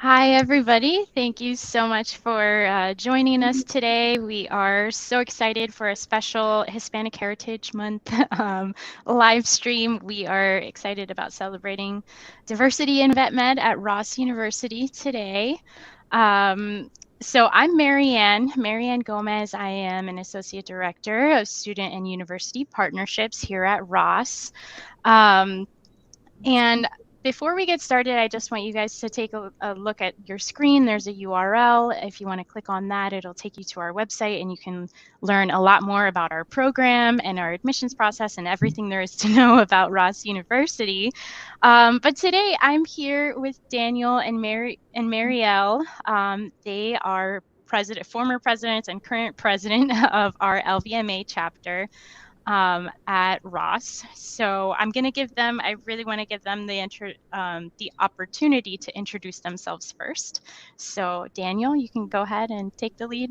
Hi, everybody. Thank you so much for joining us today. We are so excited for a special Hispanic Heritage Month live stream. We are excited about celebrating diversity in vet med at Ross University today. So I'm Marianne Gomez. I am an Associate Director of Student and University Partnerships here at Ross. And before we get started, I just want you guys to take a look at your screen. There's a URL. If you want to click on that, it'll take you to our website and you can learn a lot more about our program and our admissions process and everything there is to know about Ross University. But today I'm here with Daniel and Marielle. They are former presidents and current president of our LVMA chapter at Ross. So I'm going to give them, I really want to give them the opportunity to introduce themselves first. So Daniel, you can go ahead and take the lead.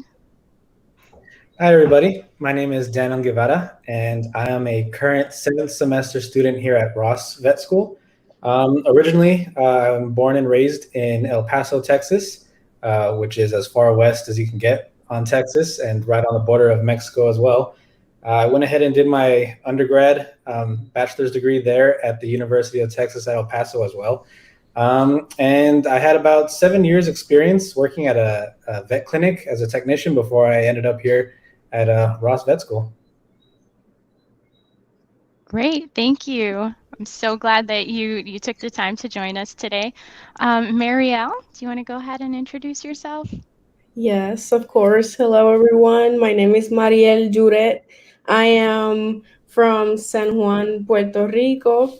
Hi, everybody. My name is Daniel Guevara, and I am a current 7th semester student here at Ross Vet School. Originally, I'm born and raised in El Paso, Texas, which is as far west as you can get on Texas and right on the border of Mexico as well. I went ahead and did my undergrad bachelor's degree there at the University of Texas at El Paso as well. And I had about 7 years experience working at a vet clinic as a technician before I ended up here at Ross Vet School. Great, thank you. I'm so glad that you took the time to join us today. Marielle, do you want to go ahead and introduce yourself? Yes, of course. Hello, everyone. My name is Mariel Juret. I am from San Juan, Puerto Rico,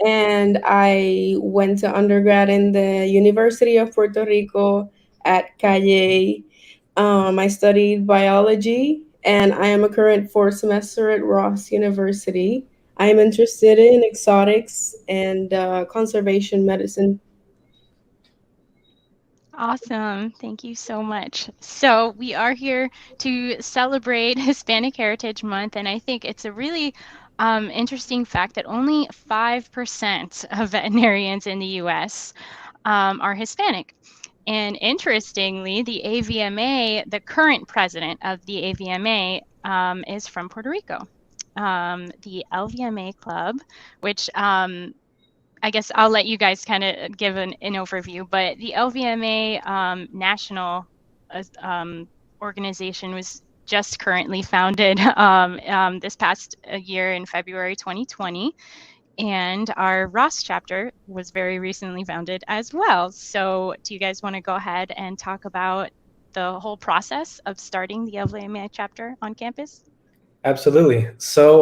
and I went to undergrad in the University of Puerto Rico at Calle. I studied biology, and I am a current fourth semester at Ross University. I am interested in exotics and conservation medicine. Awesome. Thank you so much. So we are here to celebrate Hispanic Heritage Month, and I think it's a really interesting fact that only 5% of veterinarians in the U.S. Are Hispanic. And interestingly, the AVMA, the current president of the AVMA, is from Puerto Rico. The LVMA Club, which I guess I'll let you guys kind of give an overview, but the LVMA national organization was just currently founded this past year in February 2020. And our Ross chapter was very recently founded as well. So do you guys want to go ahead and talk about the whole process of starting the LVMA chapter on campus? Absolutely. So,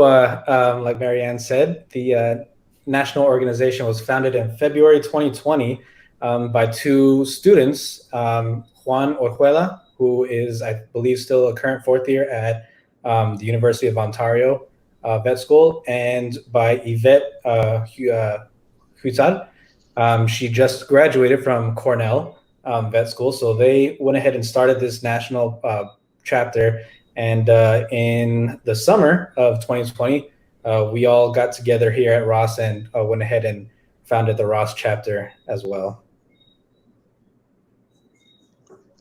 like Marianne said, the national organization was founded in February 2020 by two students, Juan Orjuela, who is, I believe, still a current fourth year at the University of Ontario Vet School, and by Yvette Huizar. She just graduated from Cornell Vet School, so they went ahead and started this national chapter. And in the summer of 2020, we all got together here at Ross and went ahead and founded the Ross chapter as well.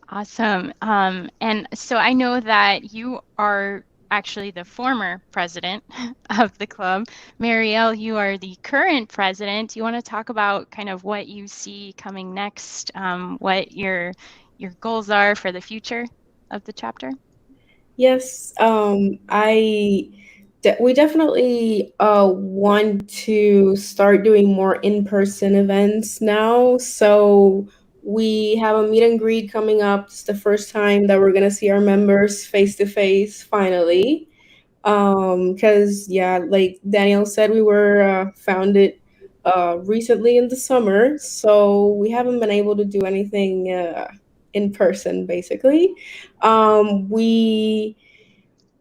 Awesome. And so I know that you are actually the former president of the club. Marielle, you are the current president. Do you want to talk about kind of what you see coming next, what your goals are for the future of the chapter? Yes, we definitely want to start doing more in-person events now. So we have a meet and greet coming up. It's the first time that we're gonna see our members face to face finally. Because yeah, like Daniel said, we were founded recently in the summer, so we haven't been able to do anything in person, basically. Um, we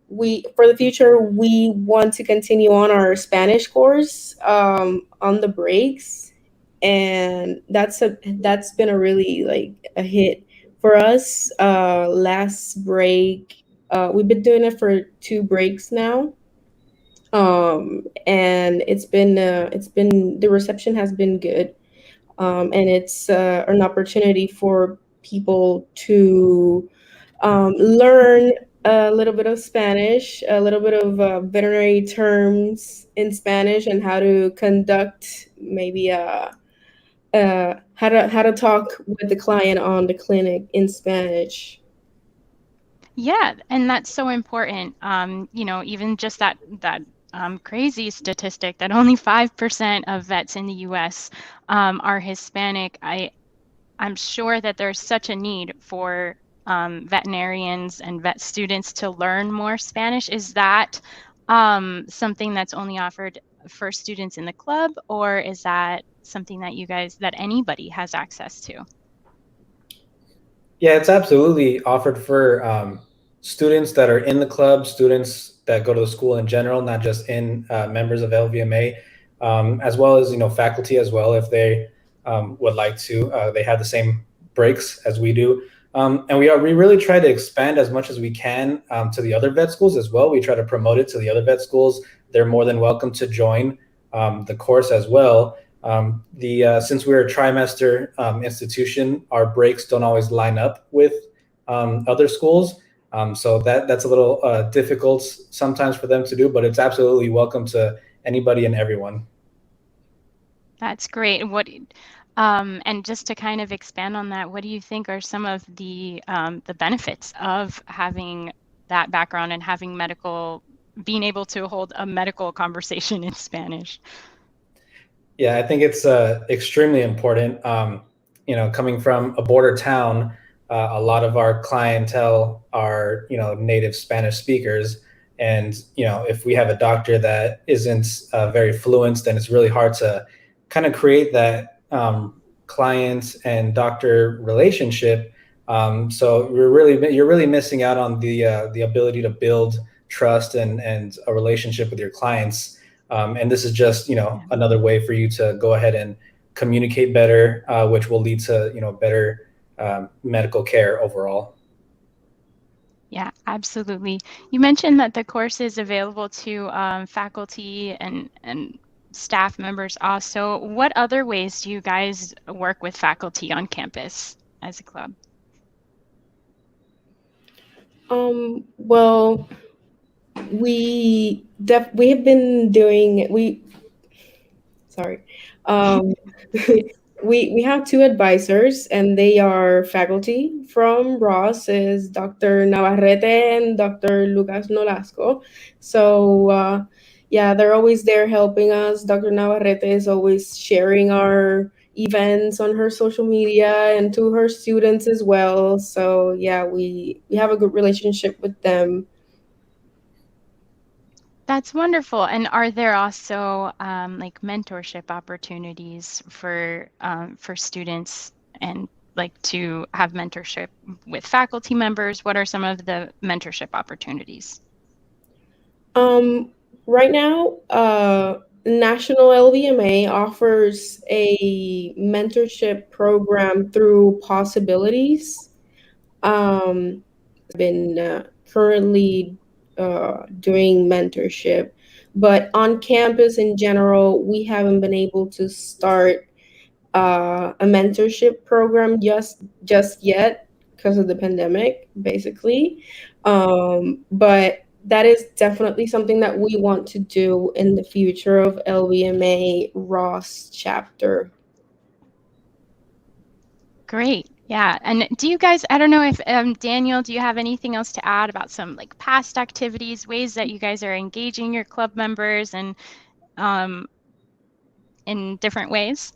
we for the future we want to continue on our Spanish course on the breaks, and that's been a really like a hit for us. Last break, we've been doing it for two breaks now, and it's been the reception has been good. and it's an opportunity for people to learn a little bit of Spanish, a little bit of veterinary terms in Spanish, and how to conduct maybe how to talk with the client on the clinic in Spanish. Yeah, and that's so important. Even just that crazy statistic that only 5% of vets in the U.S. Are Hispanic. I'm sure that there's such a need for veterinarians and vet students to learn more Spanish. Is that something that's only offered for students in the club, or is that something that anybody has access to? Yeah, it's absolutely offered for students that are in the club, students that go to the school in general, not just in members of LVMA, as well as faculty as well if they would like to. They have the same breaks as we do, and we really try to expand as much as we can to the other vet schools as well. We try to promote it to the other vet schools. They're more than welcome to join the course as well. Since we're a trimester institution, our breaks don't always line up with other schools. So that's a little difficult sometimes for them to do, but it's absolutely welcome to anybody and everyone. That's great. And just to kind of expand on that, what do you think are some of the benefits of having that background and being able to hold a medical conversation in Spanish? Yeah, I think it's extremely important. Coming from a border town, a lot of our clientele are native Spanish speakers, and if we have a doctor that isn't very fluent, then it's really hard to kind of create that client and doctor relationship. So you're really missing out on the ability to build trust and a relationship with your clients. And this is just another way for you to go ahead and communicate better, which will lead to better medical care overall. Yeah, absolutely. You mentioned that the course is available to faculty and staff members also. What other ways do you guys work with faculty on campus as a club? Well, we have been doing sorry. Um, we have two advisors, and they are faculty from Ross, is Dr. Navarrete and Dr. Lucas Nolasco. So yeah, they're always there helping us. Dr. Navarrete is always sharing our events on her social media and to her students as well. So yeah, we have a good relationship with them. That's wonderful. And are there also like mentorship opportunities for students and like to have mentorship with faculty members? What are some of the mentorship opportunities? Right now, National LVMA offers a mentorship program through Possibilities. Been currently doing mentorship, but on campus in general, we haven't been able to start a mentorship program just yet because of the pandemic, basically. But that is definitely something that we want to do in the future of LVMA Ross chapter. Great. Yeah. And do you guys, I don't know if Daniel, do you have anything else to add about some like past activities, ways that you guys are engaging your club members and in different ways?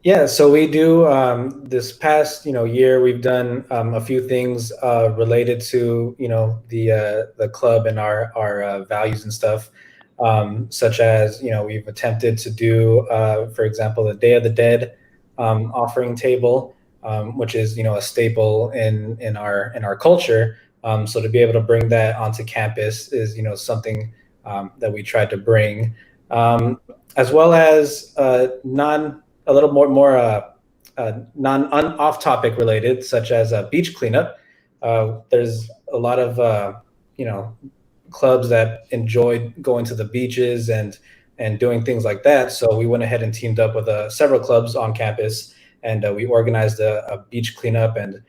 Yeah, so we do this past year we've done a few things related to the club and our values and stuff, such as we've attempted to do for example the Day of the Dead offering table, which is a staple in our culture. So to be able to bring that onto campus is something that we tried to bring, as well as a little more off topic related, such as beach cleanup. There's a lot of clubs that enjoy going to the beaches and and doing things like that. So we went ahead and teamed up with several clubs on campus, and we organized a beach cleanup, and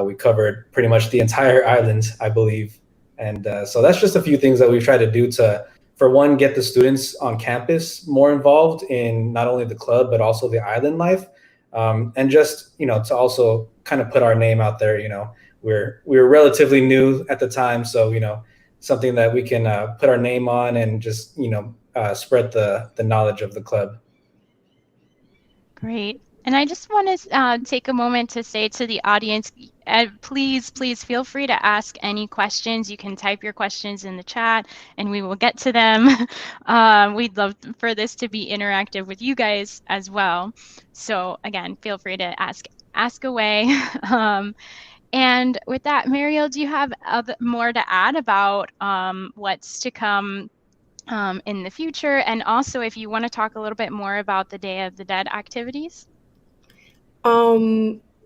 we covered pretty much the entire island, I believe. And so that's just a few things that we've tried to do to, for one, get the students on campus more involved in not only the club but also the island life, and just to also kind of put our name out there. We were relatively new at the time, so something that we can put our name on and just spread the knowledge of the club. Great. And I just want to take a moment to say to the audience, please feel free to ask any questions. You can type your questions in the chat and we will get to them. We'd love for this to be interactive with you guys as well. So again, feel free to ask away. And with that, Mariel, do you have more to add about what's to come in the future? And also, if you want to talk a little bit more about the Day of the Dead activities?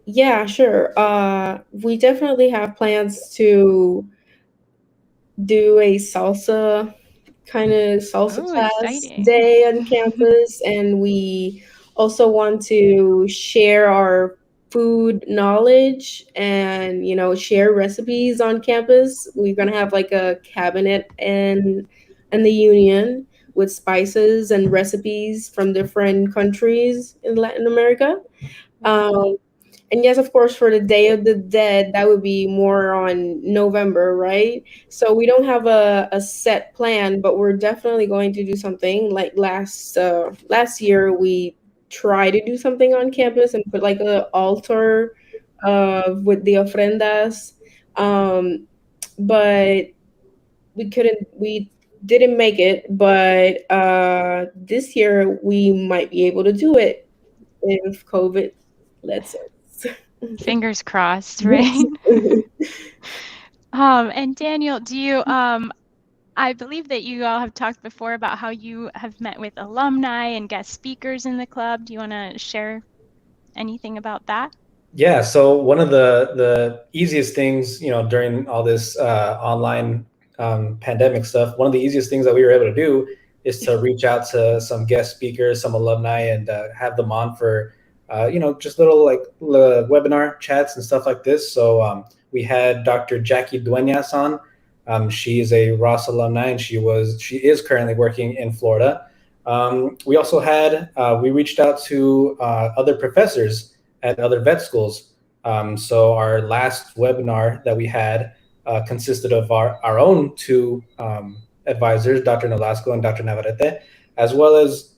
Yeah, sure. We definitely have plans to do a salsa class Exciting. day on campus, and we also want to share our food knowledge and share recipes on campus. We're gonna have like a cabinet in the union with spices and recipes from different countries in Latin America. um, and yes, of course, for the Day of the Dead, that would be more on November, right? So we don't have a set plan, but we're definitely going to do something. Like last year, we tried to do something on campus and put like an altar with the ofrendas, but we didn't make it. But this year, we might be able to do it if COVID lets us. Fingers crossed, Yes. right? And Daniel, do you I believe that you all have talked before about how you have met with alumni and guest speakers in the club. Do you want to share anything about that? Yeah, so one of the easiest things, during all this online pandemic stuff, one of the easiest things that we were able to do is to reach out to some guest speakers, some alumni, and have them on for, just little like webinar chats and stuff like this. So we had Dr. Jackie Duenas on. She is a Ross alumni, and she is currently working in Florida. We also had we reached out to other professors at other vet schools. So our last webinar that we had consisted of our own two advisors, Dr. Nolasco and Dr. Navarrete, as well as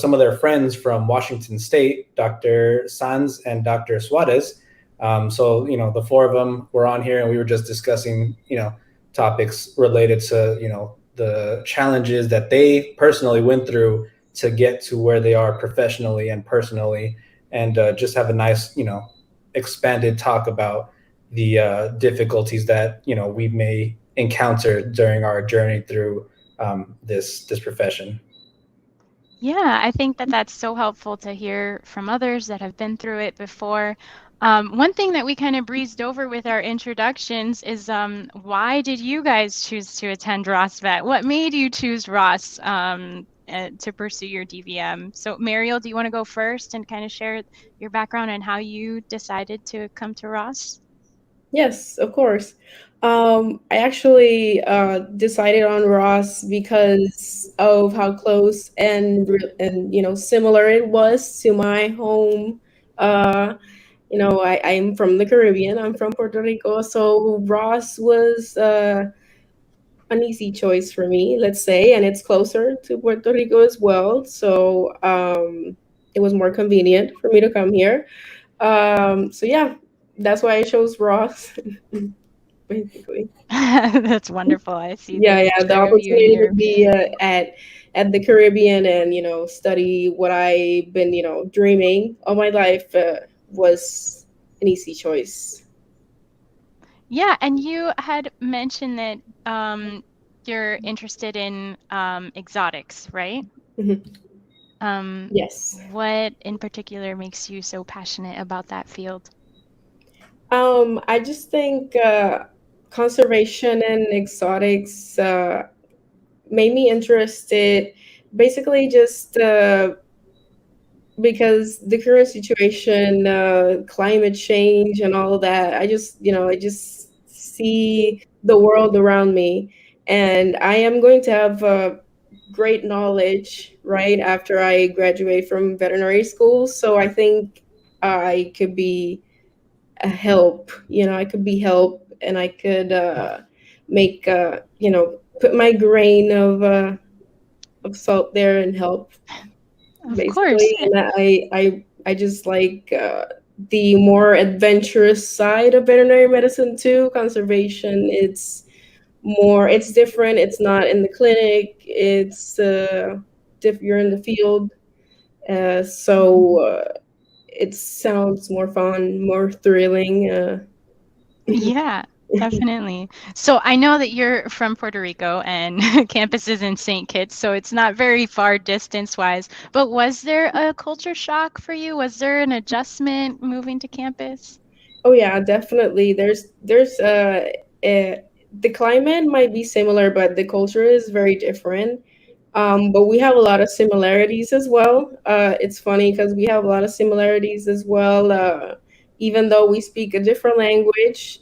some of their friends from Washington State, Dr. Sanz and Dr. Suarez. So, the four of them were on here, and we were just discussing, topics related to, the challenges that they personally went through to get to where they are professionally and personally, and just have a nice, expanded talk about the difficulties that we may encounter during our journey through this profession. Yeah, I think that that's so helpful to hear from others that have been through it before. One thing that we kind of breezed over with our introductions is why did you guys choose to attend Ross Vet? What made you choose Ross to pursue your DVM? So Mariel, do you want to go first and kind of share your background and how you decided to come to Ross? Yes, of course. I actually decided on Ross because of how close and similar it was to my home. I'm from the Caribbean. I'm from Puerto Rico, so Ross was an easy choice for me, let's say, and it's closer to Puerto Rico as well. So it was more convenient for me to come here. So yeah, that's why I chose Ross, basically. That's wonderful. I see the Yeah, the picture of you in opportunity to your be at the Caribbean and study what I've been dreaming all my life was an easy choice. Yeah, and you had mentioned that you're interested in exotics, right? Yes. What in particular makes you so passionate about that field? I just think conservation and exotics made me interested basically just because the current situation, climate change and all of that, I just see the world around me, and I am going to have great knowledge right after I graduate from veterinary school. So I think I could be a help. I could be help, and I could make put my grain of salt there and help Of course. basically. And I just like the more adventurous side of veterinary medicine too. Conservation, it's different. It's not in the clinic. It's you're in the field. So it sounds more fun, more thrilling. Yeah, definitely. So I know that you're from Puerto Rico and campus is in St. Kitts, so it's not very far distance-wise. But was there a culture shock for you? Was there an adjustment moving to campus? Oh yeah, definitely. The climate might be similar, but the culture is very different. But we have a lot of similarities as well. It's funny because we have a lot of similarities as well, even though we speak a different language.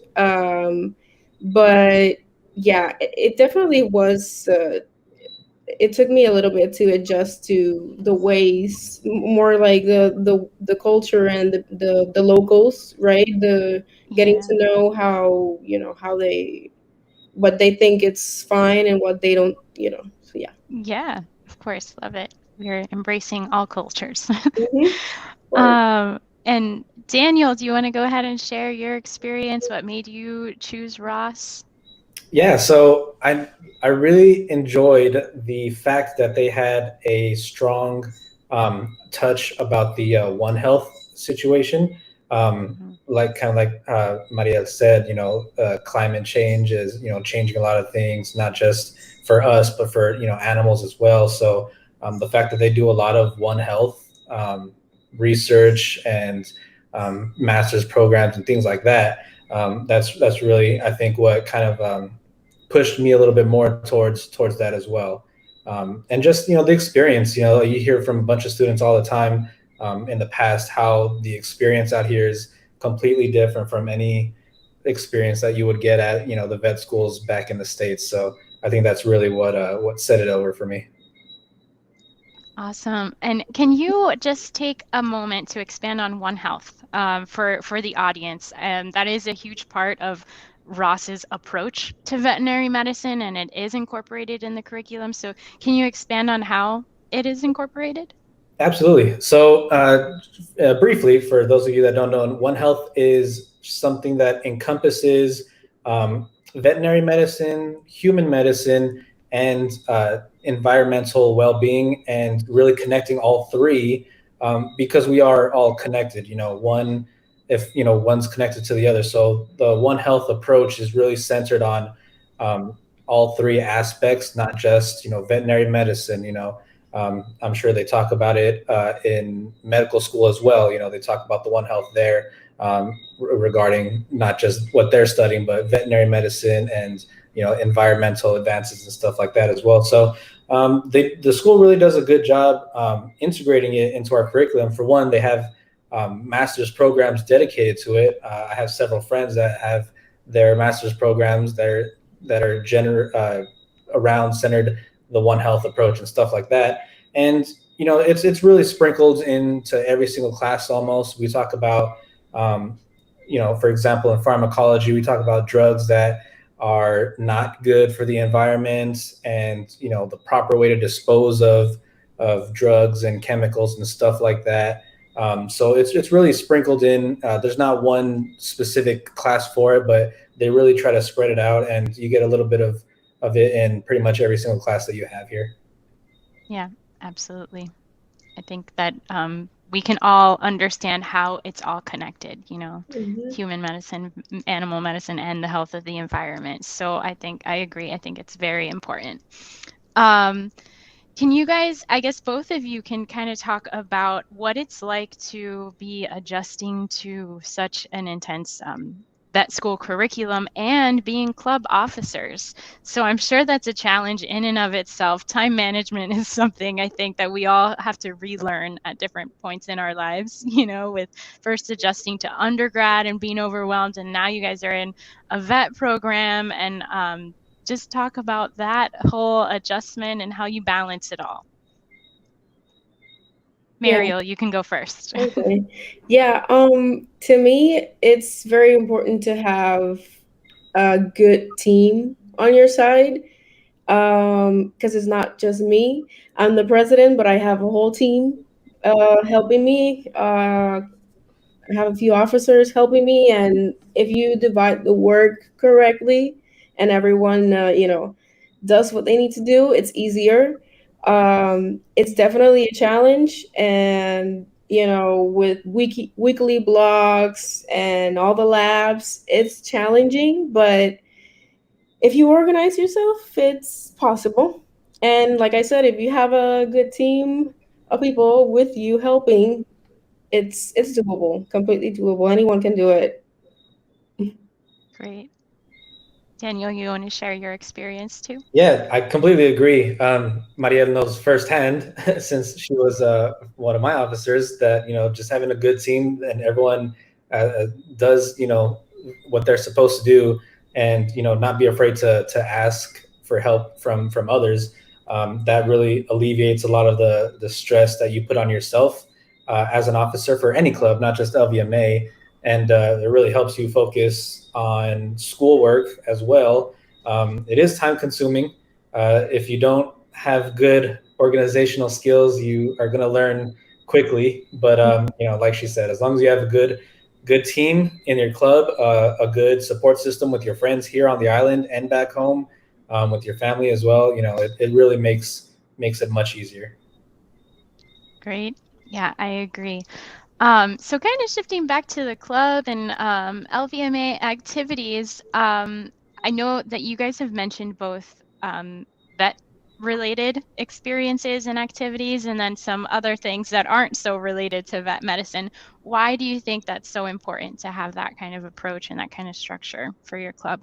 But yeah, it definitely was. It took me a little bit to adjust to the ways, more like the culture and the locals, right? The getting Yeah. to know how how they what they think it's fine and what they don't. So yeah. Yeah, of course. Love it. We're embracing all cultures. Hmm. Or And Daniel, do you want to go ahead and share your experience? What made you choose Ross? Yeah, so I really enjoyed the fact that they had a strong touch about the One Health situation. Mhm. Like kind of like Maria said, climate change is changing a lot of things, not just for us, but for animals as well. So the fact that they do a lot of One Health research and master's programs and things like that, that's really I think what kind of pushed me a little bit more towards that as well. And just the experience, you hear from a bunch of students all the time in the past how the experience out here is completely different from any experience that you would get at the vet schools back in the States. So I think that's really what set it over for me. Awesome. And can you just take a moment to expand on One Health for the audience? That is a huge part of Ross's approach to veterinary medicine, and it is incorporated in the curriculum. So can you expand on how it is incorporated? Absolutely. So, briefly, for those of you that don't know, One Health is something that encompasses veterinary medicine, human medicine, and environmental well-being, and really connecting all three because we are all connected. One if one's connected to the other. So the One Health approach is really centered on all three aspects, not just veterinary medicine. I'm sure they talk about it in medical school as well. They talk about the One Health there regarding not just what they're studying, but veterinary medicine and environmental advances and stuff like that as well. So the school really does a good job integrating it into our curriculum. For one, they have master's programs dedicated to it. I have several friends that have their master's programs that are around centered the One Health approach and stuff like that. And it's really sprinkled into every single class almost. We talk about for example, in pharmacology, we talk about drugs that are not good for the environment and the proper way to dispose of drugs and chemicals and stuff like that. So it's really sprinkled in. There's not one specific class for it, but they really try to spread it out, and you get a little bit of it in pretty much every single class that you have here. Yeah, absolutely. I think that we can all understand how it's all connected, mhm. human medicine, animal medicine, and the health of the environment. So I think I agree. I think it's very important. Um, can you guys, I guess both of you can kind of talk about what it's like to be adjusting to such an intense vet school curriculum and being club officers. So I'm sure that's a challenge in and of itself. Time management is something I think that we all have to relearn at different points in our lives, with first adjusting to undergrad and being overwhelmed. And now you guys are in a vet program, and just talk about that whole adjustment and how you balance it all. Mariel, you can go first. Okay. Yeah, to me, it's very important to have a good team on your side, because it's not just me. I'm the president, but I have a whole team helping me. I have a few officers helping me, and if you divide the work correctly and everyone, does what they need to do, it's easier. It's definitely a challenge, and with weekly blogs and all the labs, it's challenging. But if you organize yourself, it's possible. And like I said, if you have a good team of people with you helping, it's doable, completely doable. Anyone can do it. Great. Daniel, you want to share your experience too? Yeah, I completely agree. Maria knows firsthand, since she was one of my officers, that just having a good team and everyone does what they're supposed to do, and not be afraid to ask for help from others. That really alleviates a lot of the stress that you put on yourself as an officer for any club, not just LVMA, and it really helps you focus on schoolwork as well. It is time consuming. If you don't have good organizational skills, you are going to learn quickly. But like she said, as long as you have a good team in your club, a good support system with your friends here on the island and back home, with your family as well, it really makes it much easier. Great. Yeah, I agree. So kind of shifting back to the club and LVMA activities, I know that you guys have mentioned both vet-related experiences and activities, and then some other things that aren't so related to vet medicine. Why do you think that's so important to have that kind of approach and that kind of structure for your club?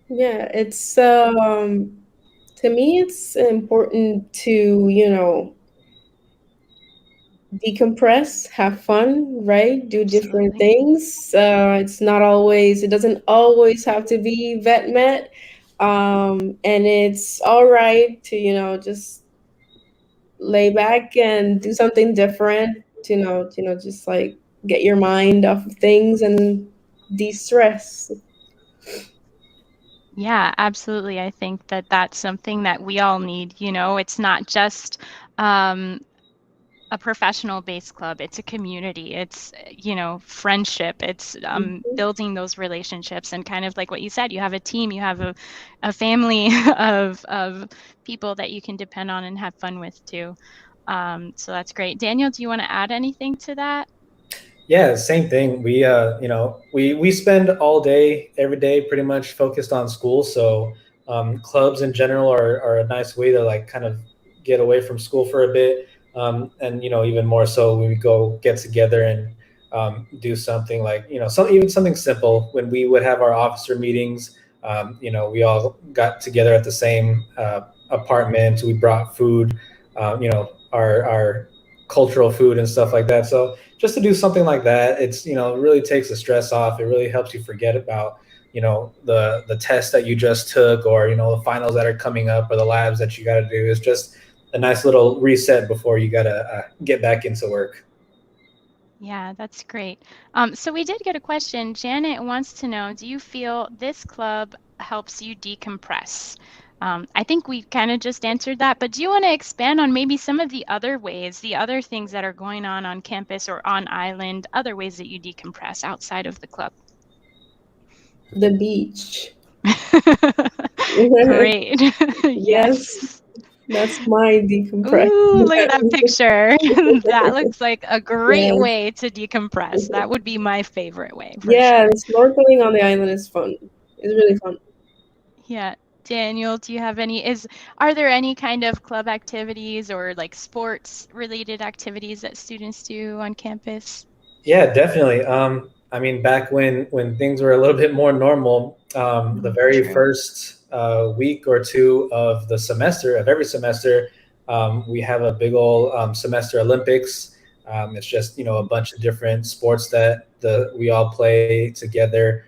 Yeah, it's to me, it's important to decompress, have fun, right? Do different Absolutely. things. It doesn't always have to be vet med. And it's all right to, just lay back and do something different, just like get your mind off of things and de-stress. Yeah, absolutely. I think that that's something that we all need. It's not just a professional-based club. It's a community. It's, friendship. It's Mhm. building those relationships, and kind of like what you said, you have a team, you have a family of people that you can depend on and have fun with too. So that's great. Daniel, do you want to add anything to that? Yeah, same thing. We spend all day, every day, pretty much focused on school. So clubs in general are a nice way to like kind of get away from school for a bit, and even more so when we go get together and do something like even something simple. When we would have our officer meetings, we all got together at the same apartment. We brought food, our cultural food and stuff like that. So just to do something like that, it's it really takes the stress off. It really helps you forget about the test that you just took, or the finals that are coming up, or the labs that you got to do. It's just a nice little reset before you got to get back into work. Yeah, that's great. So we did get a question. Janet wants to know, do you feel this club helps you decompress? I think we kind of just answered that, but do you want to expand on maybe some of the other ways, the other things that are going on campus or on island, other ways that you decompress outside of the club? The beach. Great. Yes, Yes. that's my decompression. Ooh, look at that picture. That looks like a great Yeah. way to decompress. That would be my favorite way for Yeah, sure. snorkeling on the island is fun. It's really fun. Yeah. Daniel, do you have are there any kind of club activities or like sports related activities that students do on campus? Yeah, definitely. I mean, back when things were a little bit more normal, the very True. first week or two of the semester, of every semester, we have a big old semester Olympics. It's just a bunch of different sports that we all play together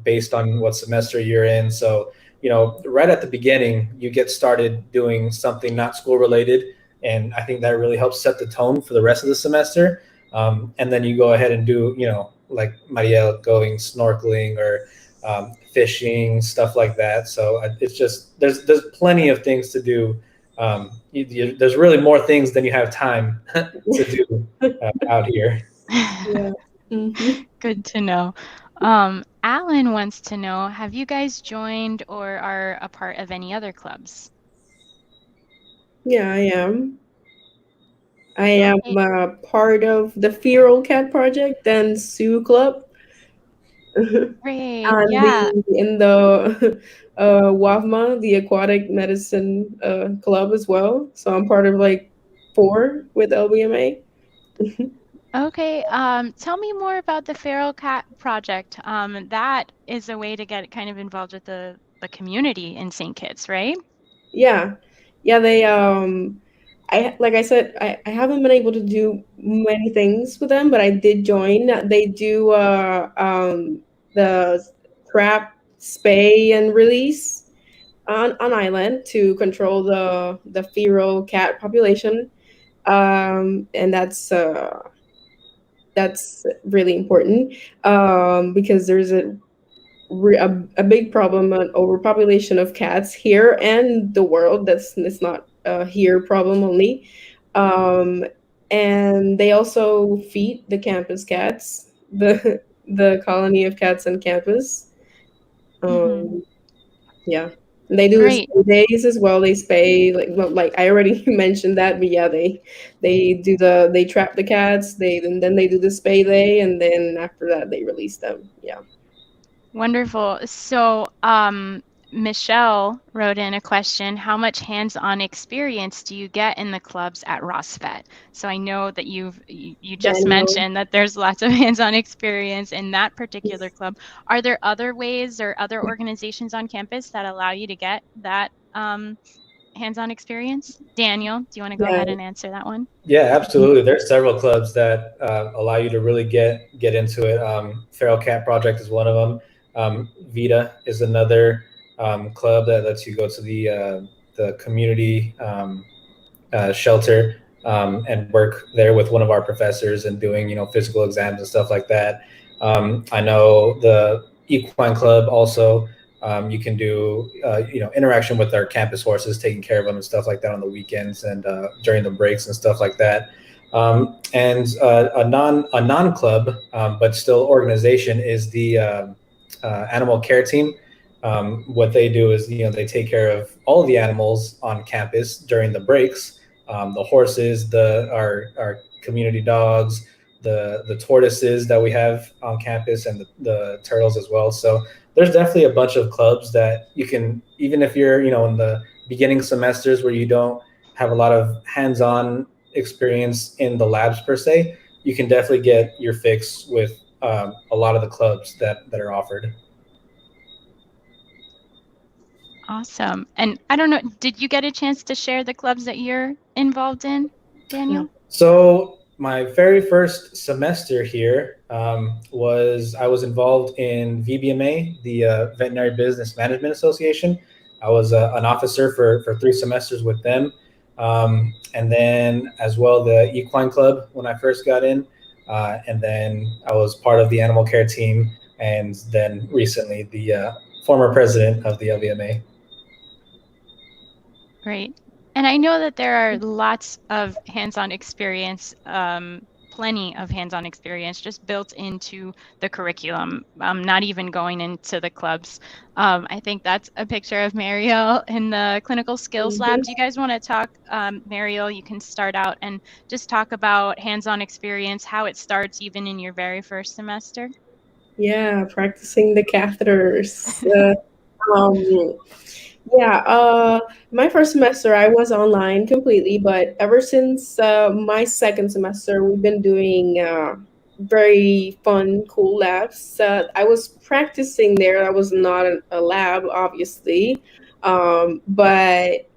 based on what semester you're in. So right at the beginning, you get started doing something not school related, and I think that really helps set the tone for the rest of the semester. And then you go ahead and do, like Marielle, going snorkeling or fishing, stuff like that. So it's just there's plenty of things to do. There's really more things than you have time to do out here. Yeah. Hmm. Good to know. Alan wants to know, have you guys joined or are a part of any other clubs? Yeah, I am. I am Okay, part of the Feral Cat Project and Zoo Club. great. And Yeah. in the WAVMA, the Aquatic Medicine Club as well. So I'm part of like four with LVMA. Okay. Tell me more about the Feral Cat Project. That is a way to get kind of involved with the community in St. Kitts, right? Yeah, yeah. They I like I said, I haven't been able to do many things with them, but I did join. They do the trap, spay, and release on island to control the feral cat population. And that's really important because there's a big problem, an overpopulation of cats here and the world. It's not a here problem only. Um, and they also feed the campus cats, the colony of cats on campus. Hmm. Um, yeah. And they do Great. spay days as well. They spay like well, like I already mentioned that, but yeah, they trap the cats. Then they do the spay day, and then after that they release them. Yeah. Wonderful. So, Michelle wrote in a question, how much hands-on experience do you get in the clubs at RossVet? So I know that you just Daniel. mentioned that there's lots of hands-on experience in that particular club. Are there other ways or other organizations on campus that allow you to get that hands-on experience? Daniel, do you want to go Yeah. ahead and answer that one? Yeah, absolutely. There's several clubs that allow you to really get into it. Feral Cat Project is one of them. Vita is another club that lets you go to the community shelter and work there with one of our professors and doing physical exams and stuff like that. I know the Equine Club also. You can do interaction with our campus horses, taking care of them and stuff like that on the weekends and during the breaks and stuff like that. And a non club but still organization is the animal care team. What they do is they take care of all of the animals on campus during the breaks, the horses, our community dogs, the tortoises that we have on campus, and the turtles as well. So there's definitely a bunch of clubs that you can, even if you're in the beginning semesters where you don't have a lot of hands-on experience in the labs per se, you can definitely get your fix with a lot of the clubs that are offered. Awesome. And I don't know, did you get a chance to share the clubs that you're involved in, Yeah. Daniel? So my very first semester here I was involved in VBMA, the Veterinary Business Management Association. I was an officer for 3 semesters with them, and then as well the Equine Club when I first got in, and then I was part of the animal care team, and then recently the former president of the LVMA. Great. And I know that there are lots of hands-on experience, plenty of hands-on experience just built into the curriculum, not even going into the clubs. I think that's a picture of Mariel in the clinical skills lab. Mhm. Do you guys want to talk, Mariel, you can start out and just talk about hands-on experience, how it starts even in your very first semester? Yeah, practicing the catheters. Um, yeah, my first semester I was online completely, but ever since my second semester, we've been doing very fun, cool labs. I was practicing there. I was not a lab, obviously, but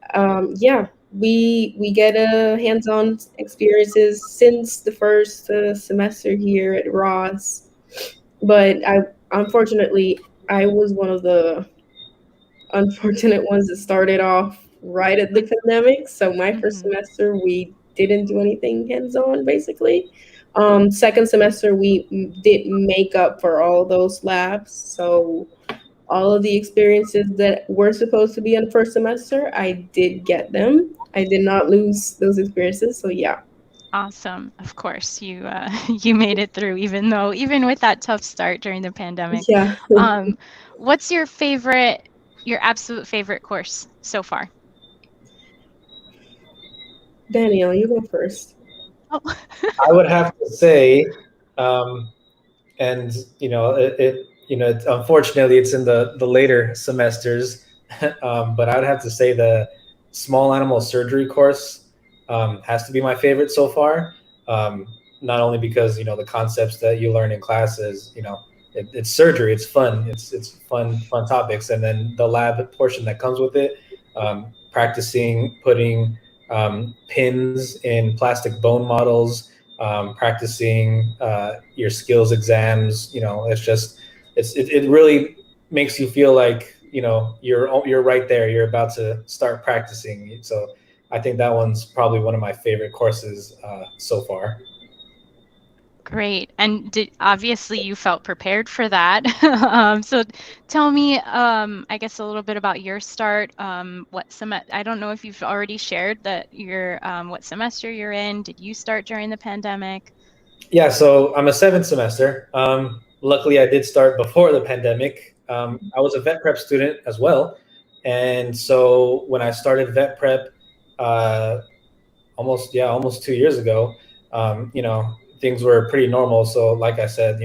yeah, we get a hands-on experiences since the first semester here at Ross. But I unfortunately I was one of the unfortunate ones that started off right at the pandemic. So my first Mhm. semester, we didn't do anything hands-on, basically. Second semester, we did make up for all those labs. So all of the experiences that were supposed to be in first semester, I did get them. I did not lose those experiences. So yeah. Awesome. Of course, you you made it through, even with that tough start during the pandemic. Yeah. Um, what's your absolute favorite course so far? Daniel, you go first. Oh. I would have to say, um, and it's, unfortunately it's in the later semesters, but I would have to say the small animal surgery course has to be my favorite so far. Um, Not only because the concepts that you learn in classes, it's surgery, it's fun, it's fun topics, and then the lab portion that comes with it, practicing putting pins in plastic bone models, practicing your skills exams. It really makes you feel like you're right there. You're about to start practicing. So I think that one's probably one of my favorite courses so far. Great. And obviously you felt prepared for that. So tell me, I guess a little bit about your start. I don't know if you've already shared that what semester you're in. Did you start during the pandemic? Yeah, so I'm a seventh semester. Luckily, I did start before the pandemic. I was a vet prep student as well, and so when I started vet prep, uh, almost 2 years ago, things were pretty normal. So like I said,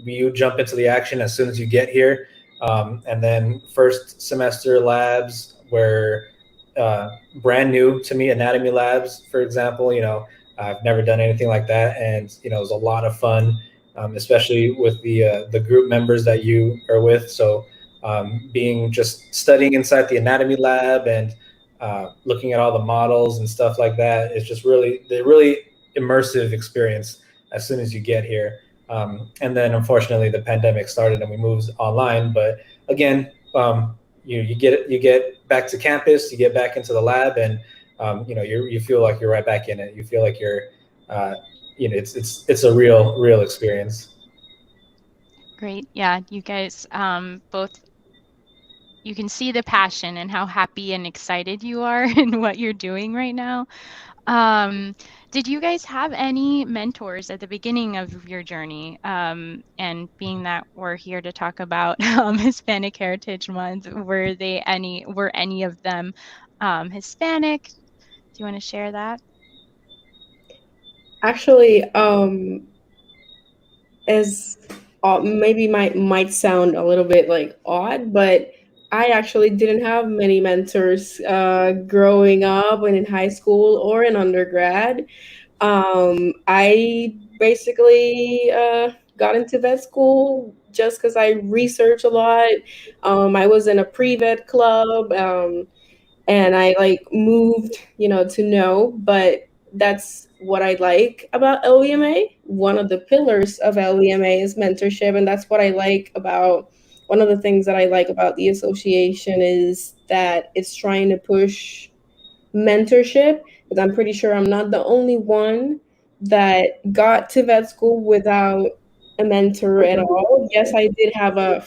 you jump into the action as soon as you get here, and then first semester labs were brand new to me. Anatomy labs, for example, I've never done anything like that, and it was a lot of fun, especially with the group members that you are with. So being just studying inside the anatomy lab and looking at all the models and stuff like that. It's just really immersive experience as soon as you get here. And then unfortunately the pandemic started and we moved online. But again, you get back to campus, you get back into the lab, and you feel like you're right back in it. You feel like you're uh, it's a real experience. Great. Yeah, you guys both, you can see the passion and how happy and excited you are in what you're doing right now. Um, did you guys have any mentors at the beginning of your journey? And being that we're here to talk about Hispanic Heritage Month, were any of them Hispanic? Do you want to share that? Actually, as maybe might sound a little bit like odd, but I actually didn't have many mentors growing up and in high school or in undergrad. I basically got into vet school just because I research a lot. I was in a pre-vet club. And I like moved, to know, but that's what I like about LVMA. One of the pillars of LVMA is mentorship, and that's what I like about one of the things that I like about the association is that it's trying to push mentorship, because I'm pretty sure I'm not the only one that got to vet school without a mentor at all. Yes, I did have a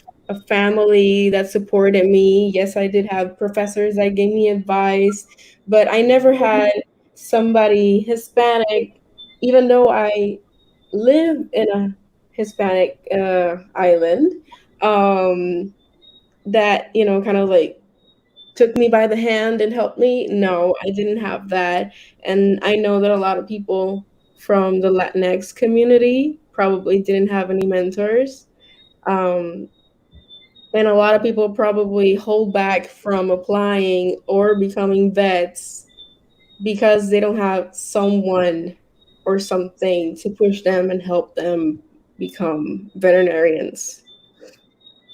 family that supported me. Yes, I did have professors that gave me advice, but I never had somebody Hispanic, even though I live in a Hispanic island, um, that, kind of like took me by the hand and helped me. No, I didn't have that. And I know that a lot of people from the Latinx community probably didn't have any mentors. Um, and a lot of people probably hold back from applying or becoming vets because they don't have someone. or something to push them and help them become veterinarians.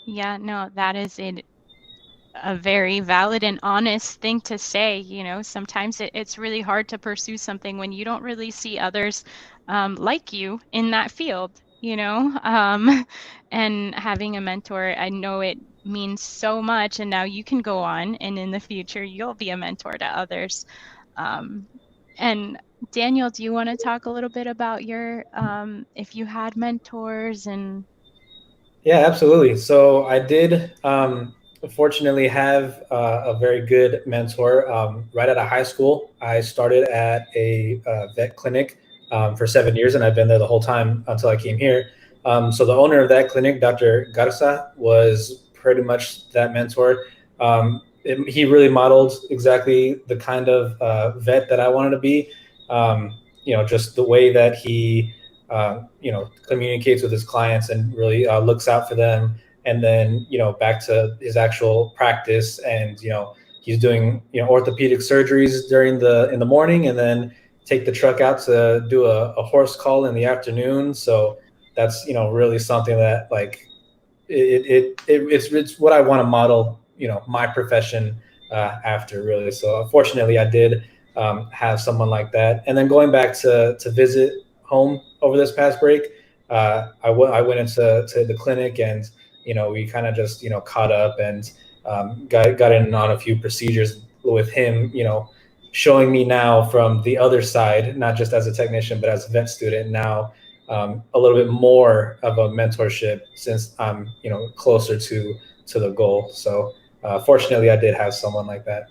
Yeah, no, that is a very valid and honest thing to say. You know, sometimes it's really hard to pursue something when you don't really see others like you in that field, you know. And having a mentor, I know it means so much. And now you can go on, and in the future, you'll be a mentor to others. Um, and Daniel, do you want to talk a little bit about your, if you had mentors and Yeah, absolutely. So I did fortunately have a very good mentor right out of high school. I started at a vet clinic for 7 years, and I've been there the whole time until I came here. So the owner of that clinic, Dr. Garza, was pretty much that mentor. He really modeled exactly the kind of vet that I wanted to be. Just the way that he communicates with his clients and really looks out for them. And then, back to his actual practice, and, he's doing, orthopedic surgeries in the morning, and then take the truck out to do a horse call in the afternoon. So that's, really something that, like, it's what I want to model, my profession after, really. So fortunately, I did have someone like that. And then going back to visit home over this past break, I went into the clinic, and we kind of just caught up, and got in on a few procedures with him. Showing me now from the other side, not just as a technician, but as a vet student now, a little bit more of a mentorship, since I'm closer to the goal. So fortunately, I did have someone like that.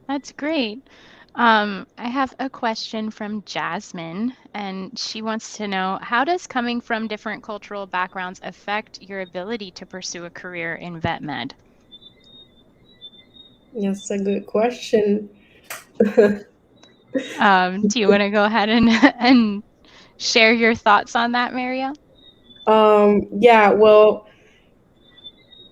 That's great. I have a question from Jasmine, and she wants to know, how does coming from different cultural backgrounds affect your ability to pursue a career in vet med? That's a good question. Do you want to go ahead and and share your thoughts on that, Maria? Yeah, well,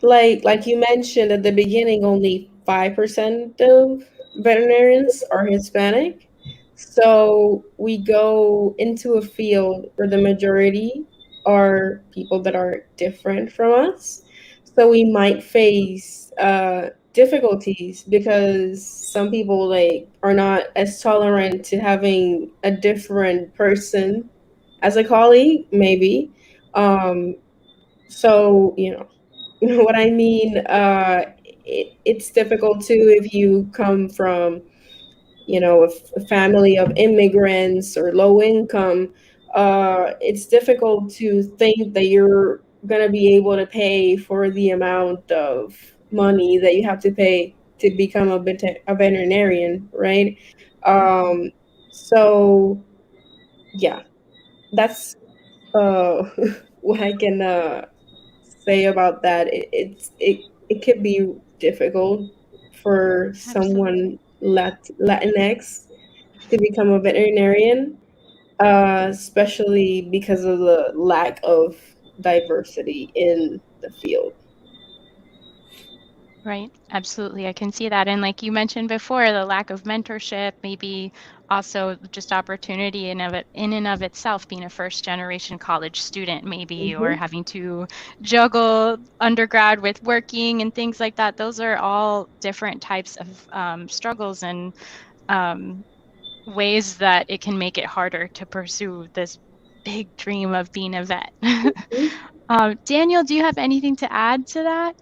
like you mentioned at the beginning, only 5% of veterinarians are Hispanic. So we go into a field where the majority are people that are different from us. So we might face difficulties because some people like are not as tolerant to having a different person as a colleague, maybe. Um, so you know what I mean? It's difficult too if you come from, a family of immigrants or low income. It's difficult to think that you're gonna be able to pay for the amount of money that you have to pay to become a veterinarian, right? Mhm. Um, so yeah, that's uh, what I can say about that. It could be difficult for Absolutely. someone Latinx to become a veterinarian, especially because of the lack of diversity in the field. Right. Absolutely. I can see that. And like you mentioned before, the lack of mentorship, maybe also just opportunity in and of itself, being a first generation college student, maybe, or Hmm. having to juggle undergrad with working and things like that. Those are all different types of struggles and um, ways that it can make it harder to pursue this big dream of being a vet. Daniel, do you have anything to add to that?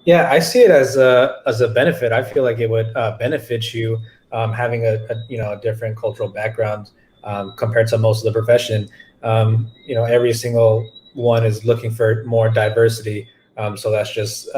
Yeah, I see it as a benefit. I feel like it would benefit you having a different cultural background compared to most of the profession. Every single one is looking for more diversity. So that's just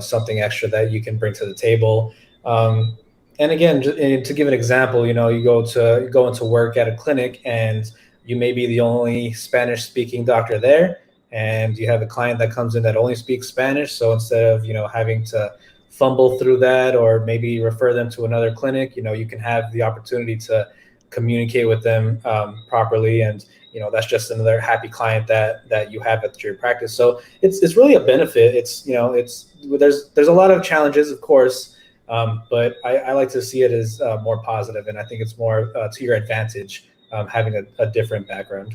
something extra that you can bring to the table. And again, to give an example, you go into work at a clinic, and you may be the only Spanish speaking doctor there, and you have a client that comes in that only speaks Spanish. So instead of having to fumble through that, or maybe refer them to another clinic, you can have the opportunity to communicate with them properly, and that's just another happy client that you have at your practice. So it's really a benefit. There's a lot of challenges, of course, but I like to see it as more positive, and I think it's more to your advantage having a different background.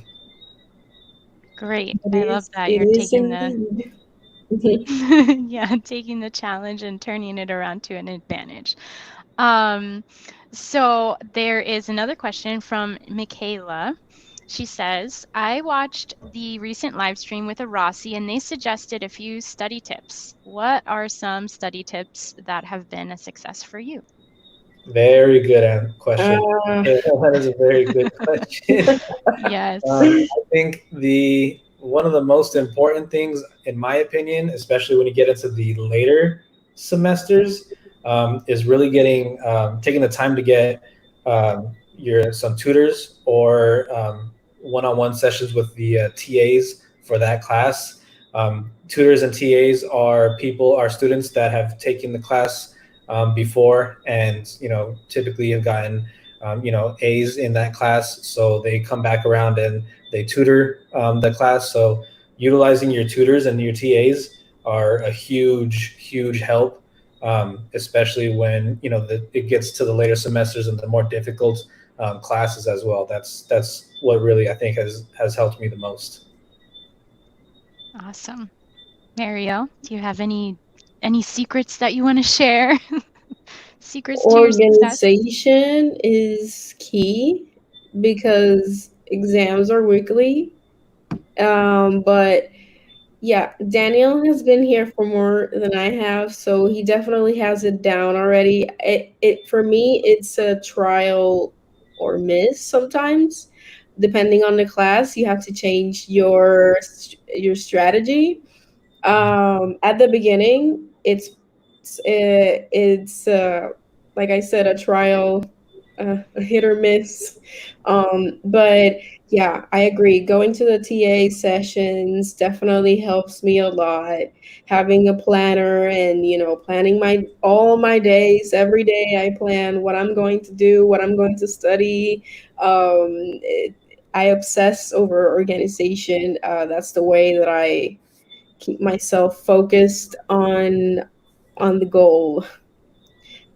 Great. I love that. It You're is taking the indeed. yeah, taking the challenge and turning it around to an advantage. So there is another question from Michaela. She says, I watched the recent live stream with a Rossi and they suggested a few study tips. What are some study tips that have been a success for you? Very good question. Uh, That is a very good question. Yes. I think one of the most important things, in my opinion, especially when you get into the later semesters, is really taking the time to get some tutors or one-on-one sessions with the TAs for that class. Tutors and TAs are students that have taken the class before, and typically have gotten A's in that class, so they come back around and they tutor the class. So utilizing your tutors and your TAs are a huge help, especially when it gets to the later semesters and the more difficult classes as well. That's what really I think has helped me the most. Awesome. Mario, do you have any secrets that you want to share? Secrets to your success? Organization is key because exams are weekly. But yeah, Daniel has been here for more than I have, so he definitely has it down already. It for me, it's a trial or miss sometimes, depending on the class. You have to change your strategy. At the beginning, it's like I said, a trial, a hit or miss. But yeah, I agree. Going to the TA sessions definitely helps me a lot. Having a planner and planning my all my days. Every day I plan what I'm going to do, what I'm going to study. I obsess over organization. That's the way that I keep myself focused on the goal.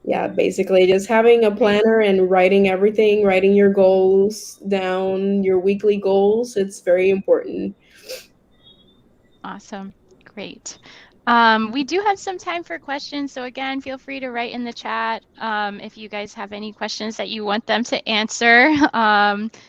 Yeah, basically just having a planner and writing everything, writing your goals down, your weekly goals, it's very important. Awesome. Great. We do have some time for questions. So again, feel free to write in the chat if you guys have any questions that you want them to answer.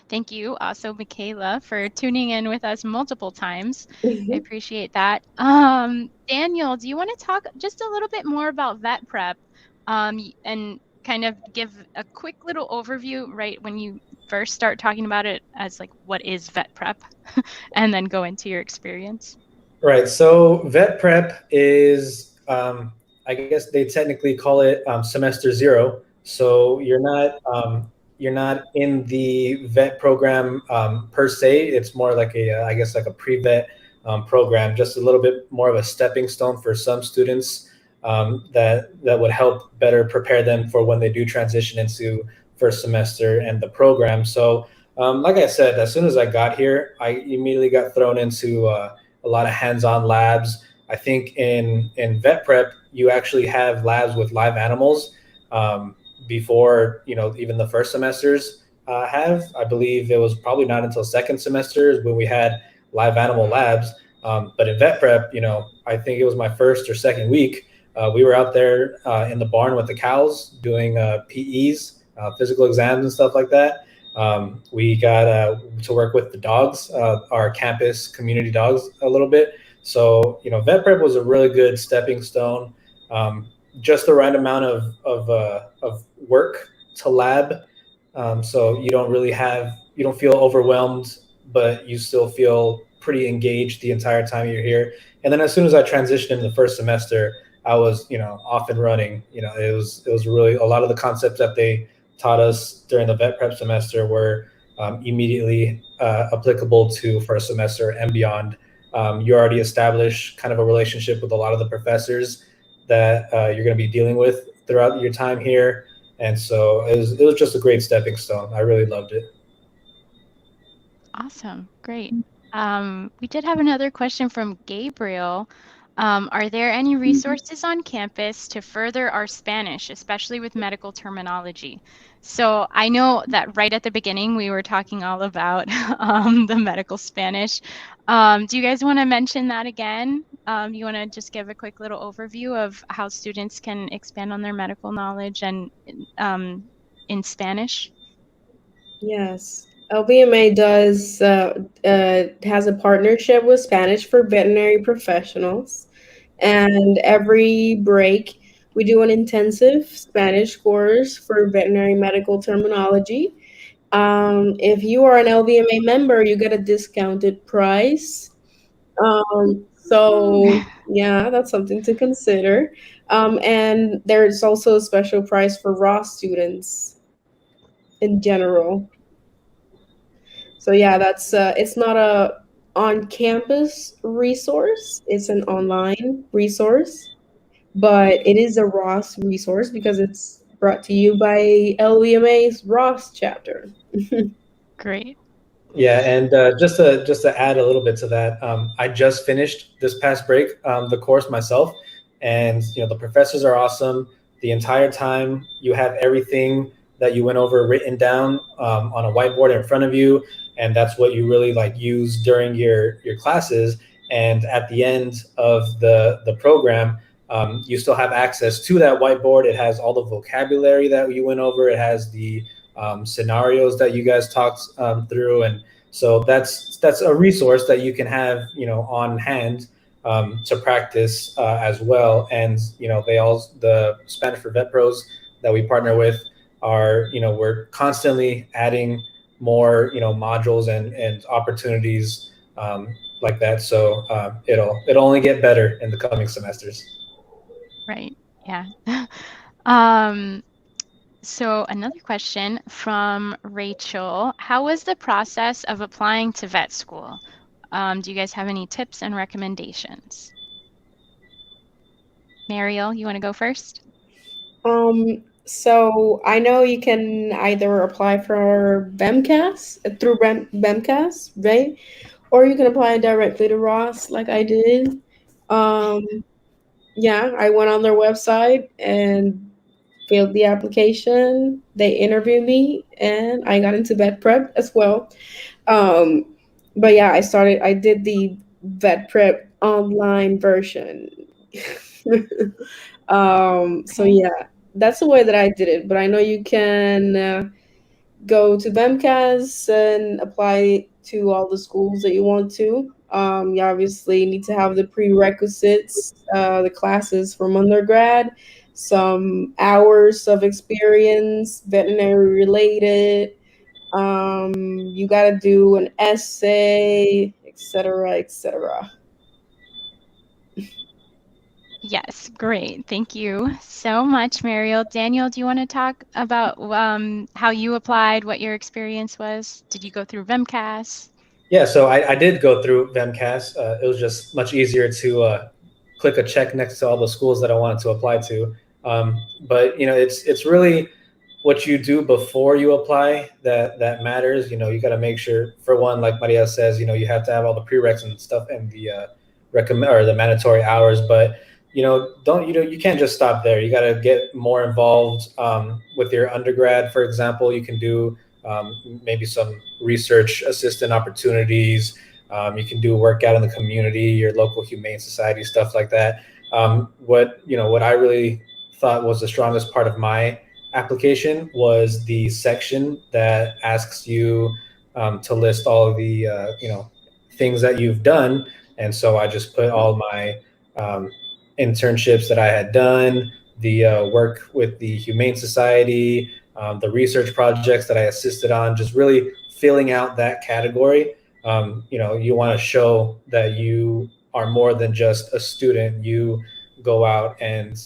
Thank you also, Michaela, for tuning in with us multiple times. I appreciate that. Daniel, do you want to talk just a little bit more about vet prep and kind of give a quick little overview, right, when you first start talking about it as like, what is vet prep? And then go into your experience. Right. So vet prep is, I guess they technically call it semester zero. So you're not in the vet program per se. It's more like I guess like a pre-vet program, just a little bit more of a stepping stone for some students that would help better prepare them for when they do transition into first semester and the program. So like I said, as soon as I got here, I immediately got thrown into a lot of hands-on labs. I think in vet prep, you actually have labs with live animals before even the first semesters have. I believe it was probably not until second semesters when we had live animal labs. But in vet prep, I think it was my first or second week. We were out there in the barn with the cows doing PEs, physical exams and stuff like that. We got to work with the dogs, our campus community dogs, a little bit. So, vet prep was a really good stepping stone. Just the right amount of work to lab. So you don't feel overwhelmed, but you still feel pretty engaged the entire time you're here. And then as soon as I transitioned into the first semester, I was, off and running. It was really a lot of the concepts that they taught us during the vet prep semester were immediately applicable to first semester and beyond. You already established kind of a relationship with a lot of the professors that you're going to be dealing with throughout your time here. And so it was just a great stepping stone. I really loved it. Awesome. Great. We did have another question from Gabriel. Are there any resources on campus to further our Spanish, especially with medical terminology? So I know that right at the beginning we were talking all about the medical Spanish. Do you guys want to mention that again? You want to just give a quick little overview of how students can expand on their medical knowledge and in Spanish? Yes. LVMA has a partnership with Spanish for veterinary professionals, and every break we do an intensive Spanish course for veterinary medical terminology. If you are an LVMA member, you get a discounted price. So yeah, that's something to consider. And there's also a special price for Ross students in general. So yeah, that's it's not a on-campus resource, it's an online resource, but it is a Ross resource because it's brought to you by LVMA's Ross chapter. Great. Yeah, and just to add a little bit to that, I just finished this past break the course myself, and the professors are awesome. The entire time you have everything that you went over written down on a whiteboard in front of you, and that's what you really like use during your classes. And at the end of the program, you still have access to that whiteboard. It has all the vocabulary that you went over. It has the scenarios that you guys talked through, and so that's a resource that you can have on hand to practice as well. And they all the Spanish for Vet Pros that we partner with are we're constantly adding more modules and opportunities like that. So it'll only get better in the coming semesters. Right. Yeah. um, So another question from Rachel. How was the process of applying to vet school? Do you guys have any tips and recommendations? Mariel, you want to go first? So I know you can either apply for BEMCAS through BEMCAS, right? Or you can apply directly to Ross, like I did. Um, yeah, I went on their website and filled the application. They interviewed me, and I got into vet prep as well. Um, but yeah, I did the vet prep online version. So Okay. yeah, that's the way that I did it. But I know you can go to BEMCAS and apply to all the schools that you want to. You obviously need to have the prerequisites, the classes from undergrad, some hours of experience, veterinary related. You got to do an essay, etc., etc. Yes, great. Thank you so much, Mariel. Daniel, do you want to talk about how you applied, what your experience was? Did you go through VEMCAS? Yeah, so I did go through VEMCAS. It was just much easier to click a check next to all the schools that I wanted to apply to. But it's really what you do before you apply that matters. You got to make sure, for one, like Maria says, you have to have all the prereqs and stuff and the recommend or the mandatory hours. But don't you can't just stop there. You got to get more involved with your undergrad. For example, you can do maybe some research assistant opportunities. You can do work out in the community, your local humane society, stuff like that. What I really thought was the strongest part of my application was the section that asks you to list all of the things that you've done. And so I just put all my um, internships that I had done, the work with the Humane Society, the research projects that I assisted on, just really filling out that category. You want to show that you are more than just a student. You go out and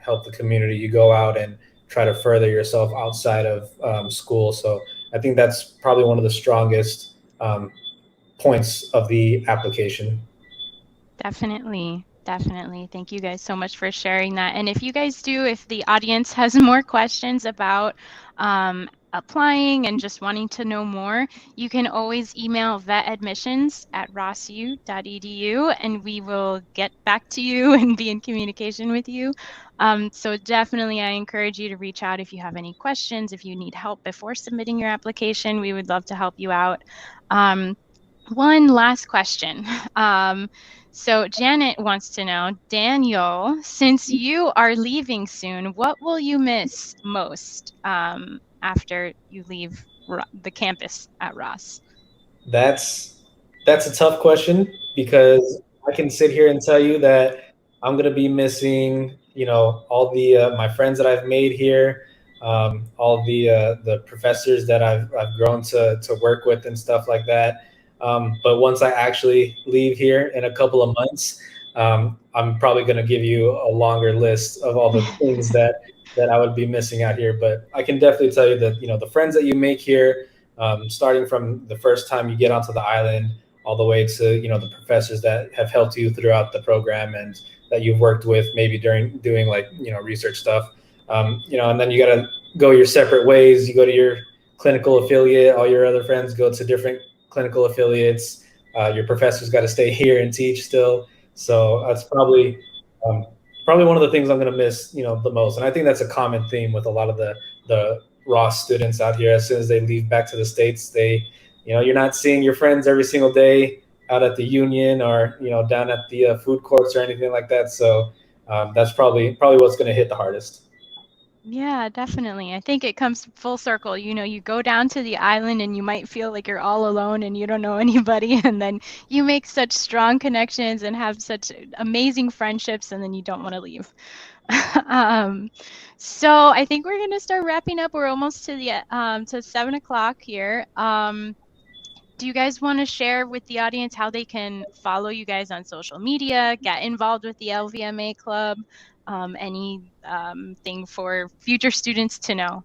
help the community. You go out and try to further yourself outside of school. So I think that's probably one of the strongest points of the application. Definitely. Definitely. Thank you guys so much for sharing that. And if you guys do, if the audience has more questions about applying and just wanting to know more, you can always email vetadmissions@rossu.edu and we will get back to you and be in communication with you. So definitely I encourage you to reach out if you have any questions, if you need help before submitting your application, we would love to help you out. One last question. So Janet wants to know, Daniel, since you are leaving soon, what will you miss most after you leave the campus at Ross? That's a tough question because I can sit here and tell you that I'm gonna be missing, all the my friends that I've made here, all the professors that I've grown to work with and stuff like that. But once I actually leave here in a couple of months, I'm probably gonna give you a longer list of all the things that I would be missing out here. But I can definitely tell you that the friends that you make here, starting from the first time you get onto the island all the way to the professors that have helped you throughout the program and that you've worked with maybe during doing like research stuff, and then you got to go your separate ways. You go to your clinical affiliate, all your other friends go to different clinical affiliates. Your professors got to stay here and teach still, so that's um, probably one of the things I'm going to miss the most. And I think that's a common theme with a lot of the Ross students out here. As soon as they leave back to the States, you're not seeing your friends every single day out at the union or down at the food courts or anything like that. So that's probably what's going to hit the hardest. Yeah, definitely. I think it comes full circle. You go down to the island and you might feel like you're all alone and you don't know anybody, and then you make such strong connections and have such amazing friendships, and then you don't want to leave. So I think we're gonna start wrapping up. We're almost to the to 7 o'clock here. Do you guys want to share with the audience how they can follow you guys on social media, get involved with the LVMA club, any thing for future students to know?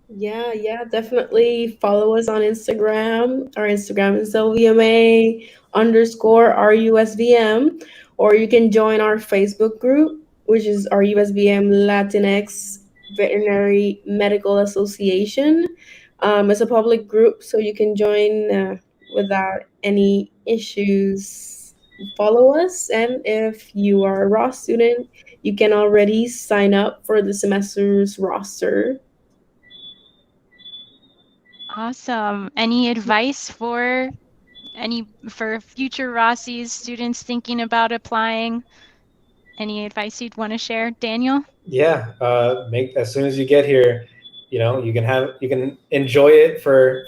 Yeah, definitely follow us on Instagram. Our Instagram is LVMA_RUSVM, or you can join our Facebook group, which is RUSVM Latinx Veterinary Medical Association. It's a public group, so you can join without any issues. Follow us, and if you are a Ross student, you can already sign up for the semester's roster. Awesome. Any advice for future Rossies, students thinking about applying? Any advice you'd want to share, Daniel? Yeah, make as soon as you get here, you can enjoy it for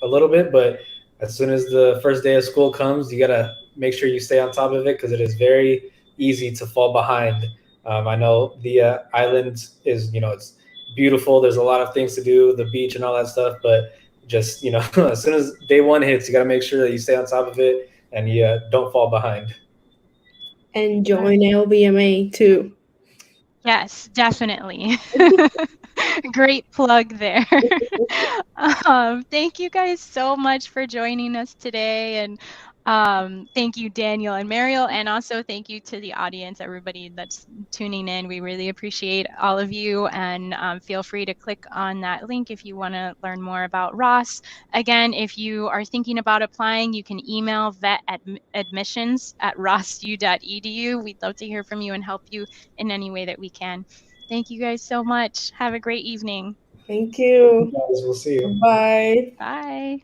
a little bit, but as soon as the first day of school comes, you gotta make sure you stay on top of it because it is very easy to fall behind. I know the island is it's beautiful. There's a lot of things to do, the beach and all that stuff, but just as soon as day one hits, you gotta make sure that you stay on top of it and you don't fall behind. And join LVMA too. Yes, definitely. Great plug there. Thank you guys so much for joining us today. And thank you, Daniel and Mariel. And also thank you to the audience, everybody that's tuning in. We really appreciate all of you. And feel free to click on that link if you want to learn more about Ross. Again, if you are thinking about applying, you can email vetadmissions@rossu.edu. We'd love to hear from you and help you in any way that we can. Thank you guys so much. Have a great evening. Thank you. Guys, we'll see you. Bye. Bye.